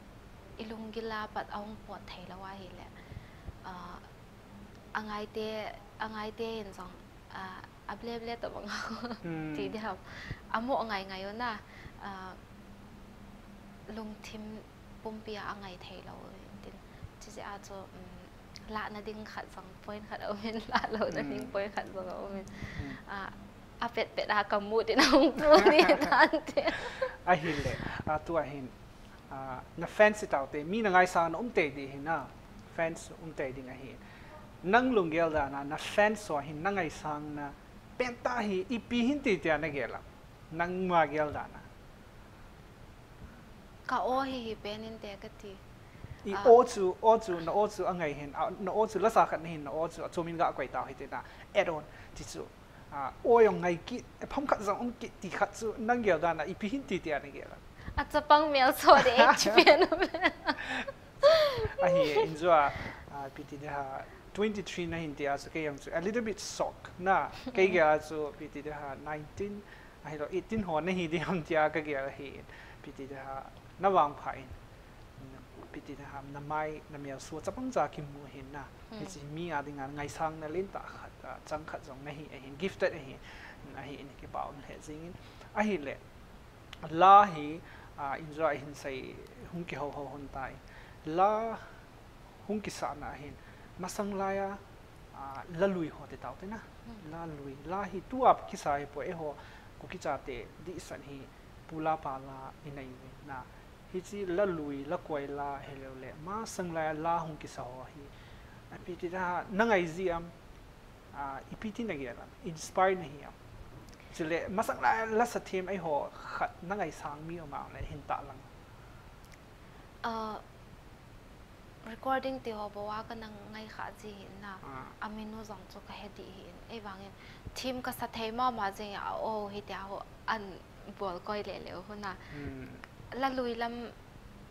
ilungi la pat ong pot thei la wa hi le angai te in song able to bang ti de ha amo angai ngai yo na lung thim pumpia angai thei lo tin chi se a cho la na ding khat sang point khat o men la lo na ding point khat sang o men a pet a kamu tin ong tu ni tan te a hin le tu a hin na fans it out te mi na ngai sa na te di hin na fans te ding a hin nang lungel da na fans so hin na ngai sang na penta hi ipi hin ti te na gela nang ma gel da na ka o hi penin te ka ti i o chu angai hin na o chu la sa khat hin na o chu chomin ga kwai ta hi te na add on ti chu o yong ngai ki pham khat zong ki ti khat chu nang gel da na ipi hin ti te na gela a chapang mel so de hpn a hi enjoy piti de ha 23 na hin te a chu ke yang chu a little bit shock na ke ga chu piti de ha 19 a hi lo 18 hon na hi de ham tia ka ga hi piti de ha na wang phai piti de ha na mai na mel so chapang za kim mu hin na hi chi mi a ding ngai sang na len ta khat chang khat jong na hi a hin gifted a hi na hi in ke baun he jing a hi le la hi enjoy hin sai hung ki ho hon tai la hung ki sa na hin masang laya la lui ho te tau te na la lui la hi tu ap ki sai po e ho ku ki cha te di san hi pula pa la inai na hi chi la lui la koi la hello le ma sang laya la hung ki sa ho hi apiti da nangai ziam ipiti na gela inspire na hi chile masang la sa team ai ho khat nangai sang mi ma le hin ta lang recording te ho bawa ka nang ngai kha ji na amino zong chu ka he di hin e wangin team ka sa thei ma je ya o hi ta ho an bol koi le le ho na la lui lam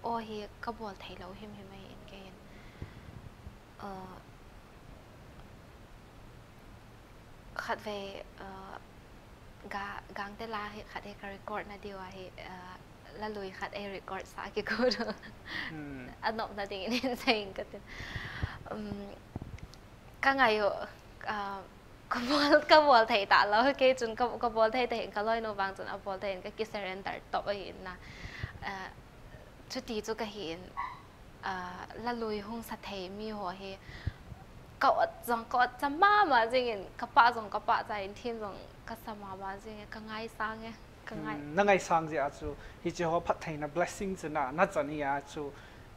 o hi ka bol thei lo him him ai ke hin khat ve gang te la hi khat e ka record na diwa hi la lui khat e record sa ki ko do anop na ding in saying ka tin ka ngayo ka bol thei ta lo ke chun ka bol thei te ka loi no wang chun a bol thei ka ki surrender top ai na chu ti chu ka hin la lui hung sa thei mi ho he ก็จังก็จะมาจริงๆกระปะจงกระปะใจทีมจงก็สมาบ้าจริงก็ง่ายสร้างไงก็ง่ายนั่งไงสร้างจะจูฮิจิฮอพัฒนา blessing จะน่าจะนี่จู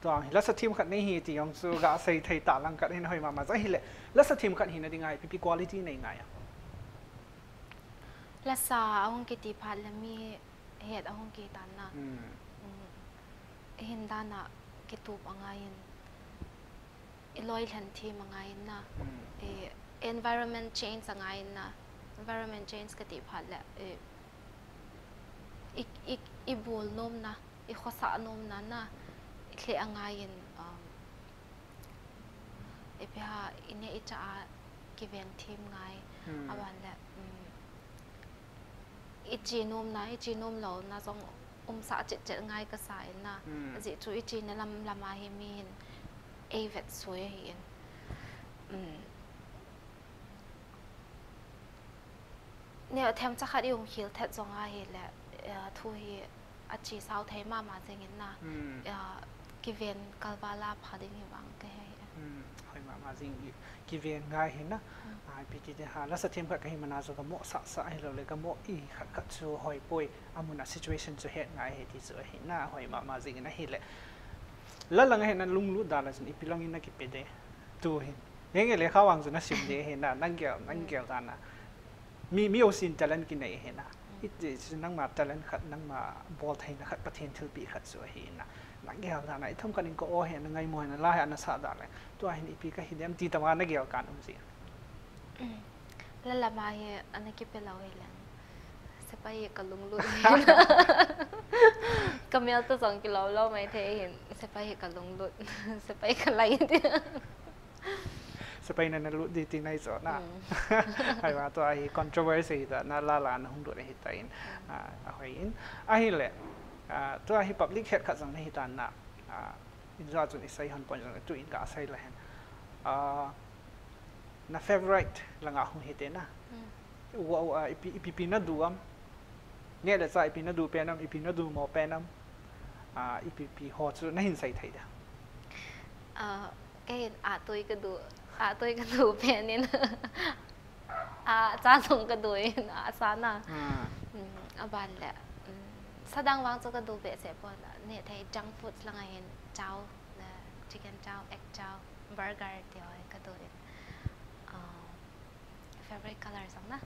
ตัวแล้วสทีมขัดนี่ฮีที่ยองจูก็ใส่ไทยตาลังกัดให้หน่อยมาจะเห็นเลยแล้วสทีมขัดหินได้ไงพี่ quality ในไงและสาห้องกิติพัฒน์และมีเหตุห้องกีตันนะเห็นด้านน่ะกิตูบอะไรลอยทันทีมังไงนะ environment change อะไรนะ environment change กิติพัฒน์แหละอีบูลนมนะอีข้อสานมนั้นนะเคลียงไงไปหาอินเนี่ยจะกิเวนทีมไงอาวันแหละอีจีนมนะอีจีนมเรานะจงสะเจ็ดไงก็สายนะจิจุอีจีนลำมาเฮมีนเอเวตสวยเห็นเนี่ยแถมจะขัดยงคิลเท็ดจงไงเห็นแหละทุยอาจีสาวไทยมาจริงๆนะกิเวนกัลวาลาพาดิ้งหิวังก็ให้หอยมาจริงกิเวนง่ายเห็นนะพี่ที่หาแล้วสทีมขัดก็ให้มันน่าจะก็เหมาะสะให้เราเลยก็เหมาะขัดจูหอยป่วยอามุน situation จะเห็นง่ายเหตุที่จะเห็นหน้าหอยมาจริงนะเห็นเลยแล้วหลังเห็นนั้นลุงรู้ดาราจนอีพิลังอินนักกิเปเดตัวเห็นยังไงเลยเขาวางจนน่าสิมเดเห็นนะนั่งเกี่ยวกันนะมีโอซินแต่ละกินไหนเห็นนะอีจะนั่งมาแต่ละขัดนั่งมาบอลไทยนะขัดประเทศทิลปีขัดสวยเห็นนะนั่งเกี่ยวกันนะทำกันอินก็โอเห็นยังไงมวยนั่นไล่อันนั้นสาดอะไรตัวเห็นอีพีก็เห็นเดี๋ยวตีตะวันนั่งเกี่ยวกันอุ้มสิแล้วละมาเห็นอันนั้นกิเป็นเราเห็นแล้วสบายกับลุงลุ่นก็มีตัว2 กิโลเราไม่เทเห็นสบายกับลุงลุ่นสบายกับอะไรเนี่ยสบายนั่นรู้ดีที่ไหนสอนนะไอ้ว่าตัวไอ้ controversy แต่น่าลานะหุ่นดูในเหตุการณ์หอยไอ้แหละตัวไอ้ public health ขัดสังในเหตุการณ์นะอินทราจุนอิสัยหันปนจังตัวอินกาใส่เลยนะ favorite หลังหุ่นเหตุนะว่าอีพีน่าดูเนี่ยเดี๋ยวจะอีพีน่าดูเป็นน้ำอีพีน่าดูหมอเป็นน้ำอีพีฮอตสุดน่าเห็นใส่ไทยเด้อเอ็นตัวก็ดูเป็นนี่นะจ้าส่งก็ดูซานะบันแหละแสดงว่าจะก็ดูเบสเสร็จพอเนี่ยไทยจังฟู้ดละไงเห็นเจ้าชิคเก้นเจ้าเอ็กเจ้าเบอร์เกอร์เดียวก็ดูfavorite color สองนะ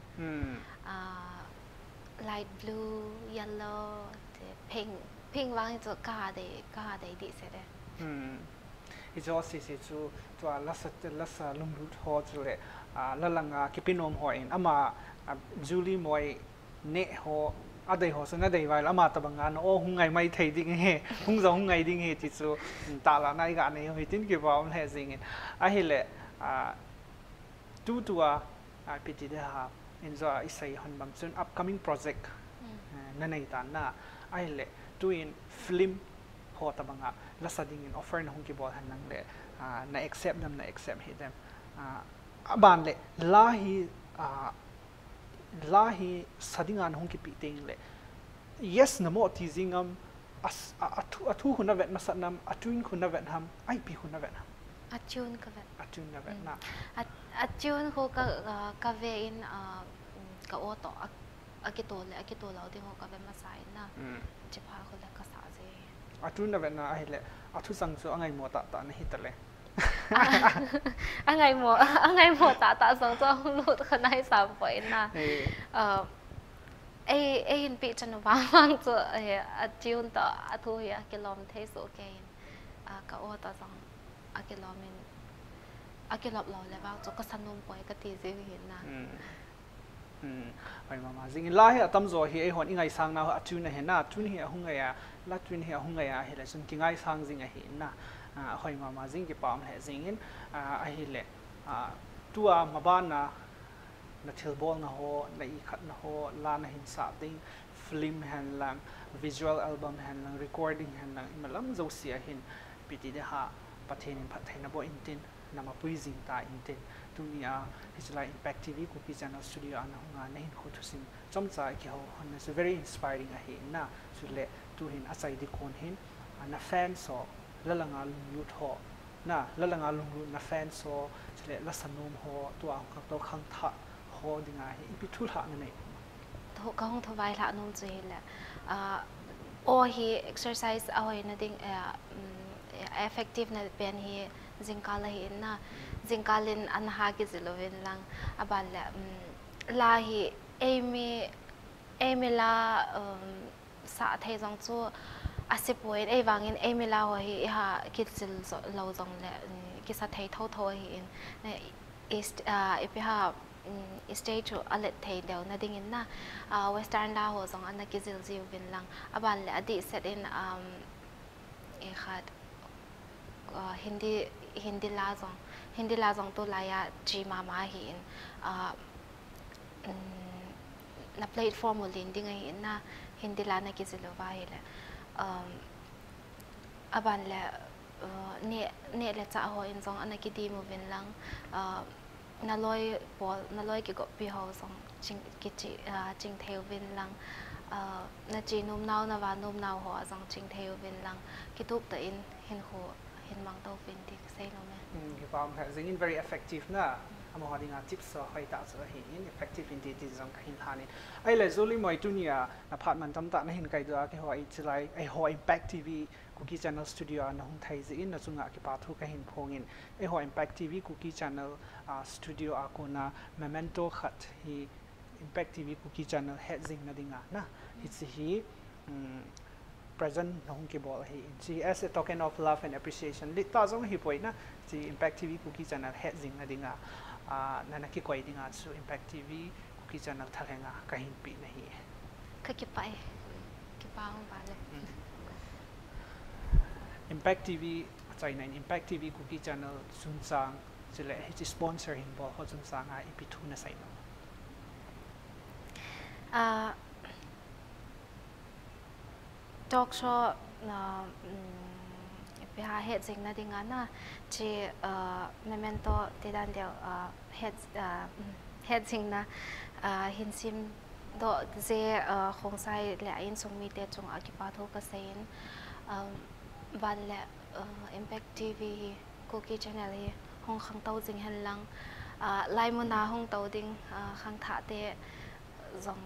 light blue yellow pink ว่างจะกาได้ดีเสร็จเลยอีจอสิจูตัวลัสลุงรูทอจุเลยแล้วหลังกิปินอมหอยอามาจูลี่มวยเนะหออะไรหอสนะได้ไว้แล้วมาตะบังงานโอ้หงไงไม่ไทยดิ้งเฮหงจะหงไงดิ้งเฮที่จูตาละนายกันเนี่ยเฮ้ยทิ้งกี่วันแล้วสิ่งไอ้เละตัวพี่ที่ได้หาอินจะอิสัยหันบังส่วน upcoming project นั่นในตาหน้าไอ้เละตัวอินฟิล์มพอตะบังอ่ะแล้วสัตย์ยิง offer นะฮงกีบอลหันนั่งเละน่า accept นั่นน่า accept ให้themบานเละลาฮีสัตย์งานฮงกีปีเต็งเละ yes นะโมที่จริงอัทุคนนั้นเวทมาสัตย์นำอัทุนคนนั้นเวททำไอพีคนนั้นเวททำอัจุนก็เวทนะอัจุนเขาก็เวอินก็โอต่ออากิโตเราที่เขาก็เวทมาใส่นะจะพาคนละก็สาเจอัทุนนั้นเวทนะไอ้เละอัทุสังสุอังไงโมตตาในฮิตเลยอังไงโมตตาสังสุรูดขนาด3 ปีนะเอ็นปีจันวางจะอัจุนต่ออัทุยอากิโลมเทสโอเคก็โอต่อสังอากิโลมินอากิโลบเราเลยว่าจะก็สนุกป่วยก็ตีซิเห็นนะไปมาจริงๆล่าเหตุตั้มจ่อเหตุไอ้หอนยังไงสังนะอัจุนเห็นนะจุนเหตุหงไงละจุนเหตุหงไงเหตุอะไรส่วนที่ไงสังจริงเห็นนะหอยมาจริงกี่ปามเหตุจริงไอ้เหตุตัวมาบ้านนะนักเทลบอลนะโหนักอีขัดนะโหลานหินสาติงฟิล์มแฮนลังวิชวลอัลบั้มแฮนลังรีคอร์ดิ้งแฮนลังมันล้ำเจ้าเสียหินปิดที่หาประเทศนี้พัฒนาบ่อินเทนนำมาปุยจิงตาอินเทนตัวนี้ฮิจลาอิมแพคทีวีกูพิจารณาสตูดิโออันนั้นงานนี้เขาทุกสิ่งจำใจเกี่ยวกับมัน very inspiring เห็นนะสุดเลยตัวเห็นอาศัยดีคนเห็นอันนั้นแฟนสอแล้วหลังลุงยุทธ na la langa lungru na fan so chile la sanum ho to ang khak to khang tha ho dinga hi ipithul ha na nei tho ka hong thawai la nom che la o hi exercise a hoi na ding effective na pen hi jingkala hi na jingkalin an ha ki zilovin lang aban la hi emi la sa thai jong chu asipoin ei wangin emi la ho hi ha kitsil lo jong le ki sa thai tho hi in ist ipi ha stage alet thai deu na ding in na western la ho jong an ki zil ziu vin lang aban le adi set in e khat hindi la jong to la ya ji mama hi in na platform ulin ding hi na hindi la na ki zilova hi le aban le ne le cha ho in jong an ki di mu vin lang na loi ki go pi ho jong ching theu vin lang na chi num nau na wa num nau ho jong ching theu vin lang ki tup ta in hin ho hin mang to vin dik sei no me ki pam ha zingin very effective na amo hadinga tips so hai ta so hi in effective indeed is jong hin hanin ai le zoli moi tunia na phat man tam ta na hin kai da ke ho ai chilai ai ho impact tv cookie channel studio na hung thai zin na chunga ki pa thu ka hin phongin ai ho impact tv cookie channel studio a ko na memento khat hi impact tv cookie channel head zing na dinga na it's hi present nong ki bol hi chi as a token of love and appreciation lit ta jong hi poi na chi impact tv cookie channel head zing na dinga na ki koi dinga chu impact tv cookie channel thalenga ka hin pi na hi ka ki pai ki pa hong ba le impact tv china impact tv cookie channel sun sang chile hi sponsor hin bol ho sun sang a ipi thu na sai no talk show na pe ha head zing na dinga na chi memento te dan deu head zing na hin sim do je khong sai le in sung mi te chung akipa tho ka sein ban le impact tv cookie channel hi hong khang tau jing han lang lai mo na hong tau ding khang tha te zong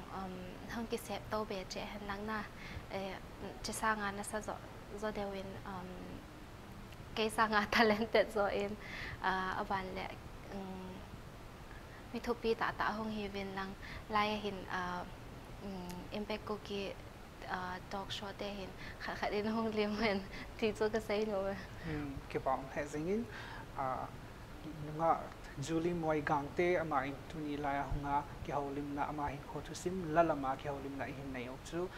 hong ki sep tau be che han lang na che sa nga na sa zo dewin ke sa nga talented zo in aban le mi thupi ta hong hi vin lang lai hin impact cookie talk show te hin kha din hong lim hen ti zo ka sai no ke pam he zingin nga Julie moi gangte ama in tuni la hunga ki holim na ama hin kho thu sim lalama ki holim na hin nei ok chu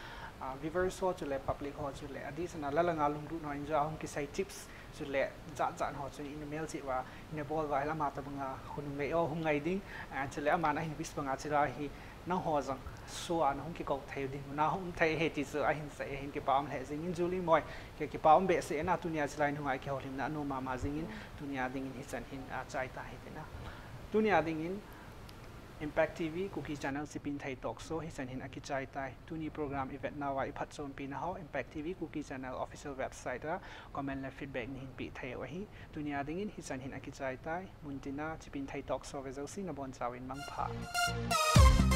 viewers ho chu le public ho chu le adi sana lalanga lungdu no in ja hong ki sai tips chu le ja ho chu in mail chi wa in bol wa la ma ta banga khunung le o hungai ding chu le ama na hin bis banga chira hi na ho jang so an hong ki ko thai ding na hong thai he ti chu a hin sai hin ki pam he jing in Julie moi ki pam be se na tunia chilai hungai ki holim na no ma jingin tunia ding in hi chan hin chai ta he na tunia ding in impact tv cookie channel sipin thai talk so hi chan hin aki chai tai tuni program event na wa iphat chom pi na ho impact tv cookie channel official website ra comment le feedback ni hin pi thai wa hi tunia ding in hi chan hin aki chai tai muntina sipin thai talk so ve zo si na bon chawin mang pha